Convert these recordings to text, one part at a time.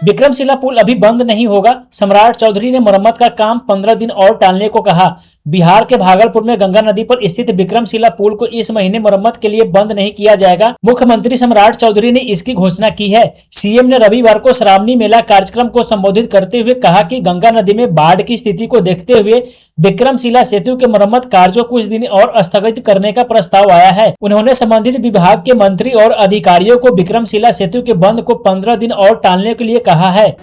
विक्रमशिला पुल अभी बंद नहीं होगा, सम्राट चौधरी ने मरम्मत का काम 15 दिन और टालने को कहा। बिहार के भागलपुर में गंगा नदी पर स्थित विक्रमशिला पुल को इस महीने मरम्मत के लिए बंद नहीं किया जाएगा। मुख्यमंत्री सम्राट चौधरी ने इसकी घोषणा की है। सीएम ने रविवार को श्रावणी मेला कार्यक्रम को संबोधित करते हुए कहा कि गंगा नदी में बाढ़ की स्थिति को देखते हुए विक्रमशिला सेतु के मरम्मत कार्यों कुछ दिन और स्थगित करने का प्रस्ताव आया है। उन्होंने संबंधित विभाग के मंत्री और अधिकारियों को विक्रमशिला सेतु के बंद को 15 दिन और टालने के लिए कहा है।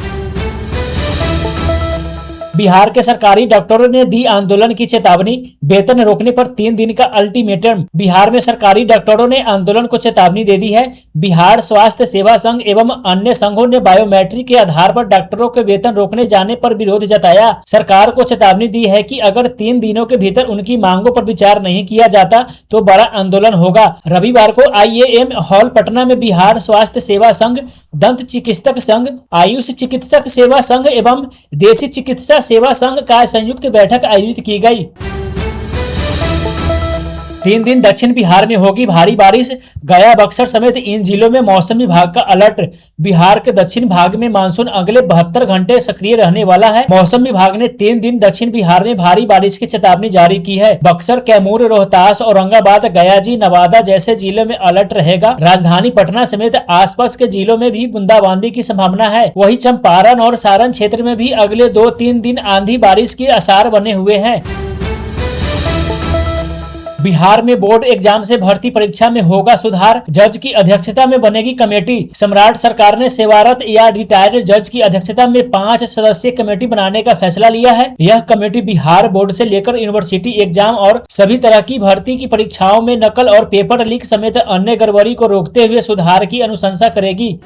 बिहार के सरकारी डॉक्टरों ने दी आंदोलन की चेतावनी, वेतन रोकने पर 3 दिन का अल्टीमेटम। बिहार में सरकारी डॉक्टरों ने आंदोलन को चेतावनी दे दी है। बिहार स्वास्थ्य सेवा संघ एवं अन्य संघों ने बायोमेट्रिक के आधार पर डॉक्टरों के वेतन रोकने जाने पर विरोध जताया। सरकार को चेतावनी दी है कि अगर 3 दिनों के भीतर उनकी मांगों पर विचार नहीं किया जाता तो बड़ा आंदोलन होगा। रविवार को IAM हॉल पटना में बिहार स्वास्थ्य सेवा संघ, दंत चिकित्सक संघ, आयुष चिकित्सक सेवा संघ एवं देशी चिकित्सा सेवा संघ का संयुक्त बैठक आयोजित की गई। 3 दिन दक्षिण बिहार में होगी भारी बारिश, गया बक्सर समेत इन जिलों में मौसम विभाग का अलर्ट। बिहार के दक्षिण भाग में मानसून अगले 72 घंटे सक्रिय रहने वाला है। मौसम विभाग ने 3 दिन दक्षिण बिहार में भारी बारिश की चेतावनी जारी की है। बक्सर, कैमूर, रोहतास, औरंगाबाद, गयाजी, नवादा जैसे जिलों में अलर्ट रहेगा। राजधानी पटना समेत आसपास के जिलों में भी बूंदाबांदी की संभावना है। वहीं चंपारण और सारण क्षेत्र में भी अगले 2-3 दिन आंधी बारिश के आसार बने हुए हैं। बिहार में बोर्ड एग्जाम से भर्ती परीक्षा में होगा सुधार, जज की अध्यक्षता में बनेगी कमेटी। सम्राट सरकार ने सेवारत या रिटायर्ड जज की अध्यक्षता में 5 सदस्यीय कमेटी बनाने का फैसला लिया है। यह कमेटी बिहार बोर्ड से लेकर यूनिवर्सिटी एग्जाम और सभी तरह की भर्ती की परीक्षाओं में नकल और पेपर लीक समेत अन्य गड़बड़ी को रोकते हुए सुधार की अनुशंसा करेगी।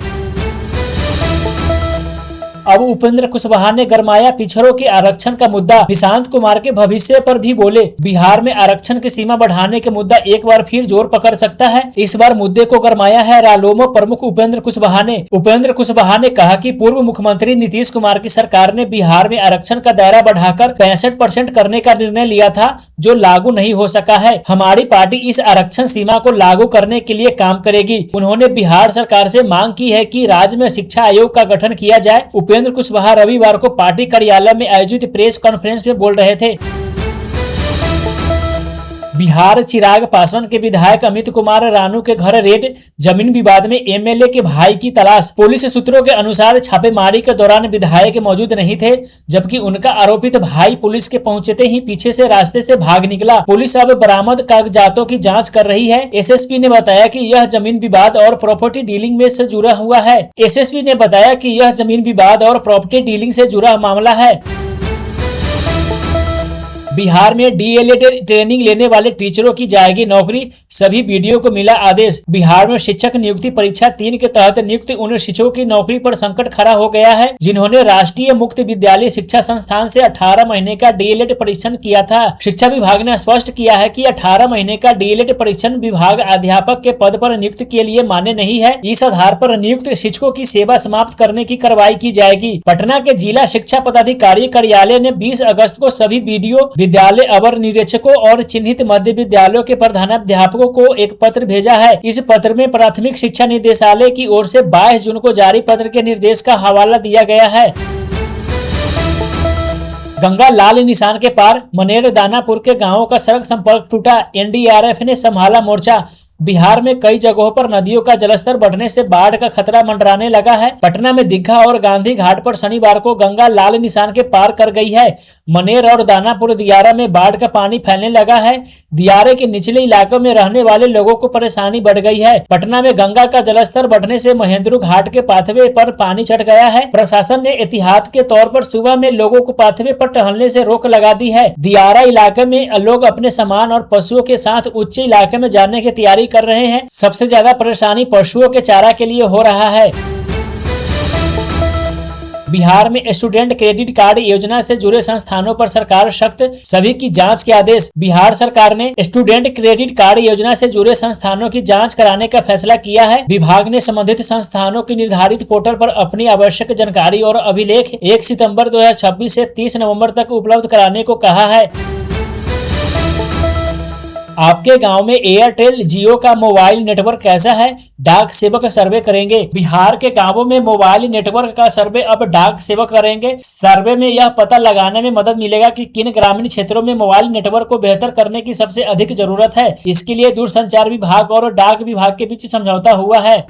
अब उपेंद्र कुशवाहा ने गरमाया पिछड़ों के आरक्षण का मुद्दा, निशांत कुमार के भविष्य पर भी बोले। बिहार में आरक्षण की सीमा बढ़ाने के मुद्दा एक बार फिर जोर पकड़ सकता है। इस बार मुद्दे को गरमाया है रालोमो प्रमुख उपेंद्र कुशवाहा ने। उपेंद्र कुशवाहा ने कहा कि पूर्व मुख्यमंत्री नीतीश कुमार की सरकार ने बिहार में आरक्षण का दायरा बढ़ाकर 65% करने का निर्णय लिया था, जो लागू नहीं हो सका है। हमारी पार्टी इस आरक्षण सीमा को लागू करने के लिए काम करेगी। उन्होंने बिहार सरकार से मांग की है कि राज्य में शिक्षा आयोग का गठन किया जाए। उपेंद्र कुशवाहा रविवार को पार्टी कार्यालय में आयोजित प्रेस कॉन्फ्रेंस में बोल रहे थे। बिहार चिराग पासवान के विधायक अमित कुमार रानू के घर रेड, जमीन विवाद में एमएलए के भाई की तलाश। पुलिस सूत्रों के अनुसार छापेमारी के दौरान विधायक मौजूद नहीं थे, जबकि उनका आरोपित भाई पुलिस के पहुंचते ही पीछे से रास्ते से भाग निकला। पुलिस अब बरामद कागजातों की जांच कर रही है। एसएसपी ने बताया कि यह जमीन विवाद और प्रॉपर्टी डीलिंग में से जुड़ा हुआ है। एसएसपी ने बताया कि यह जमीन विवाद और प्रॉपर्टी डीलिंग से जुड़ा मामला है। बिहार में डीएलएड ट्रेनिंग लेने वाले टीचरों की जाएगी नौकरी, सभी बीडीओ को मिला आदेश। बिहार में शिक्षक नियुक्ति परीक्षा 3 के तहत नियुक्त उन शिक्षकों की नौकरी पर संकट खड़ा हो गया है जिन्होंने राष्ट्रीय मुक्त विद्यालय शिक्षा संस्थान से 18 महीने का डीएलएड परीक्षण किया था। शिक्षा विभाग ने स्पष्ट किया है कि 18 महीने का डीएलएड परीक्षण विभाग अध्यापक के पद पर नियुक्त के लिए मान्य नहीं है। इस आधार पर नियुक्त शिक्षकों की सेवा समाप्त करने की कार्रवाई की जाएगी। पटना के जिला शिक्षा पदाधिकारी कार्यालय ने 20 अगस्त को सभी बीडीओ, विद्यालय अवर निरीक्षकों और चिन्हित मध्य विद्यालयों के प्रधानाध्यापकों को एक पत्र भेजा है। इस पत्र में प्राथमिक शिक्षा निदेशालय की ओर से 22 जून को जारी पत्र के निर्देश का हवाला दिया गया है। गंगा लाल निशान के पार, मनेर दानापुर के गांवों का सड़क संपर्क टूटा, एनडीआरएफ ने संभाला मोर्चा। बिहार में कई जगहों पर नदियों का जलस्तर बढ़ने से बाढ़ का खतरा मंडराने लगा है। पटना में दीघा और गांधी घाट पर शनिवार को गंगा लाल निशान के पार कर गई है। मनेर और दानापुर दियारा में बाढ़ का पानी फैलने लगा है। दियारे के निचले इलाकों में रहने वाले लोगों को परेशानी बढ़ गई है। पटना में गंगा का जलस्तर बढ़ने से महेंद्रू घाट के पाथवे पर पानी चढ़ गया है। प्रशासन ने एहतियात के तौर पर सुबह में लोगों को पाथवे पर टहलने से रोक लगा दी है। दियारा इलाके में लोग अपने सामान और पशुओं के साथ उच्च इलाके में जाने की तैयारी कर रहे हैं। सबसे ज्यादा परेशानी पशुओं के चारा के लिए हो रहा है। बिहार में स्टूडेंट क्रेडिट कार्ड योजना से जुड़े संस्थानों पर सरकार सख्त, सभी की जांच के आदेश। बिहार सरकार ने स्टूडेंट क्रेडिट कार्ड योजना से जुड़े संस्थानों की जांच कराने का फैसला किया है। विभाग ने संबंधित संस्थानों की निर्धारित पोर्टल पर अपनी आवश्यक जानकारी और अभिलेख 1 सितंबर 2026 से 30 नवंबर तक उपलब्ध कराने को कहा है। आपके गांव में एयरटेल जियो का मोबाइल नेटवर्क कैसा है? डाक सेवक सर्वे करेंगे। बिहार के गांवों में मोबाइल नेटवर्क का सर्वे अब डाक सेवक करेंगे। सर्वे में यह पता लगाने में मदद मिलेगा कि किन ग्रामीण क्षेत्रों में मोबाइल नेटवर्क को बेहतर करने की सबसे अधिक जरूरत है। इसके लिए दूरसंचार विभाग और डाक विभाग के बीच समझौता हुआ है।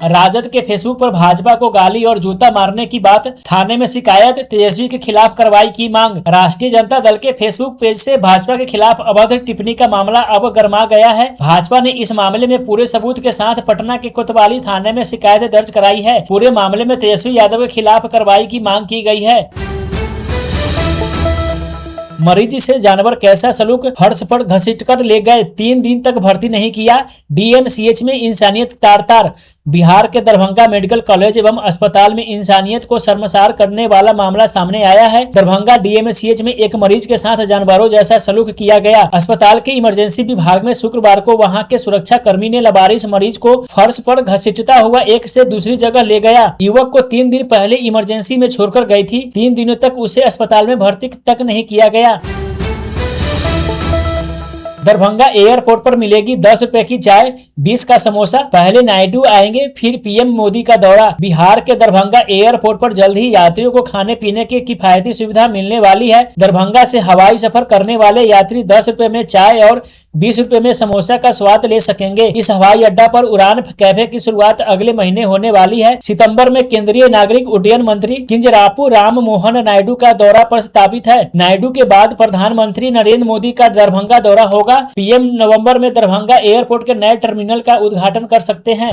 राजद के फेसबुक पर भाजपा को गाली और जूता मारने की बात, थाने में शिकायत, तेजस्वी के खिलाफ कार्रवाई की मांग। राष्ट्रीय जनता दल के फेसबुक पेज से भाजपा के खिलाफ अभद्र टिप्पणी का मामला अब गरमा गया है। भाजपा ने इस मामले में पूरे सबूत के साथ पटना के कोतवाली थाने में शिकायत दर्ज कराई है। पूरे मामले में तेजस्वी यादव के खिलाफ कार्रवाई की मांग की गई है। मरीज से जानवर कैसा सलूक, फर्श पर घसीटकर ले गए, 3 दिन तक भर्ती नहीं किया, डीएमसीएच में इंसानियत तार-तार। बिहार के दरभंगा मेडिकल कॉलेज एवं अस्पताल में इंसानियत को शर्मसार करने वाला मामला सामने आया है। दरभंगा डीएमसीएच में एक मरीज के साथ जानवरों जैसा सलूक किया गया। अस्पताल के इमरजेंसी विभाग में शुक्रवार को वहां के सुरक्षा कर्मी ने लावारिस मरीज को फर्श पर घसीटता हुआ एक से दूसरी जगह ले गया। युवक को 3 दिन पहले इमरजेंसी में छोड़कर गई थी। 3 दिनों तक उसे अस्पताल में भर्ती तक नहीं किया गया। दरभंगा एयरपोर्ट पर मिलेगी 10 रुपए की चाय, 20 का समोसा। पहले नायडू आएंगे, फिर पीएम मोदी का दौरा। बिहार के दरभंगा एयरपोर्ट पर जल्द ही यात्रियों को खाने पीने की किफायती सुविधा मिलने वाली है। दरभंगा से हवाई सफर करने वाले यात्री 10 रुपए में चाय और 20 रुपए में समोसा का स्वाद ले सकेंगे। इस हवाई अड्डा पर उड़ान कैफे की शुरुआत अगले महीने होने वाली है। सितंबर में केंद्रीय नागरिक उड्डयन मंत्री किंजरापू राम मोहन नायडू का दौरा प्रस्तावित है। नायडू के बाद प्रधानमंत्री नरेंद्र मोदी का दरभंगा दौरा होगा। पीएम नवंबर में दरभंगा एयरपोर्ट के नए टर्मिनल का उद्घाटन कर सकते हैं।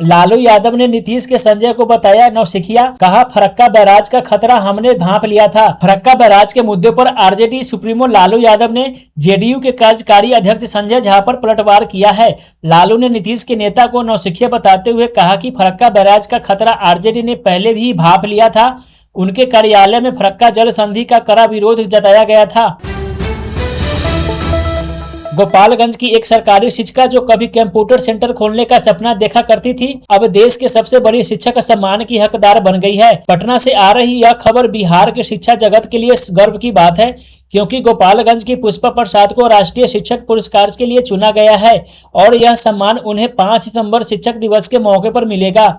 लालू यादव ने नीतीश के संजय को बताया नौसिखिया, कहा फरक्का बैराज का खतरा हमने भांप लिया था। फरक्का बैराज के मुद्दे पर आरजेडी सुप्रीमो लालू यादव ने जेडीयू के कार्यकारी अध्यक्ष संजय झा पर पलटवार किया है। लालू ने नीतीश के नेता को नौसिखिया बताते हुए कहा कि फरक्का बैराज का खतरा आरजेडी ने पहले भी भांप लिया था। उनके कार्यालय में फरक्का जल संधि का कड़ा विरोध जताया गया था। गोपालगंज की एक सरकारी शिक्षिका जो कभी कंप्यूटर सेंटर खोलने का सपना देखा करती थी, अब देश के सबसे बड़ी शिक्षक सम्मान की हकदार बन गई है। पटना से आ रही यह खबर बिहार के शिक्षा जगत के लिए गर्व की बात है, क्योंकि गोपालगंज की पुष्पा प्रसाद को राष्ट्रीय शिक्षक पुरस्कार के लिए चुना गया है और यह सम्मान उन्हें 5 सितंबर शिक्षक दिवस के मौके पर मिलेगा।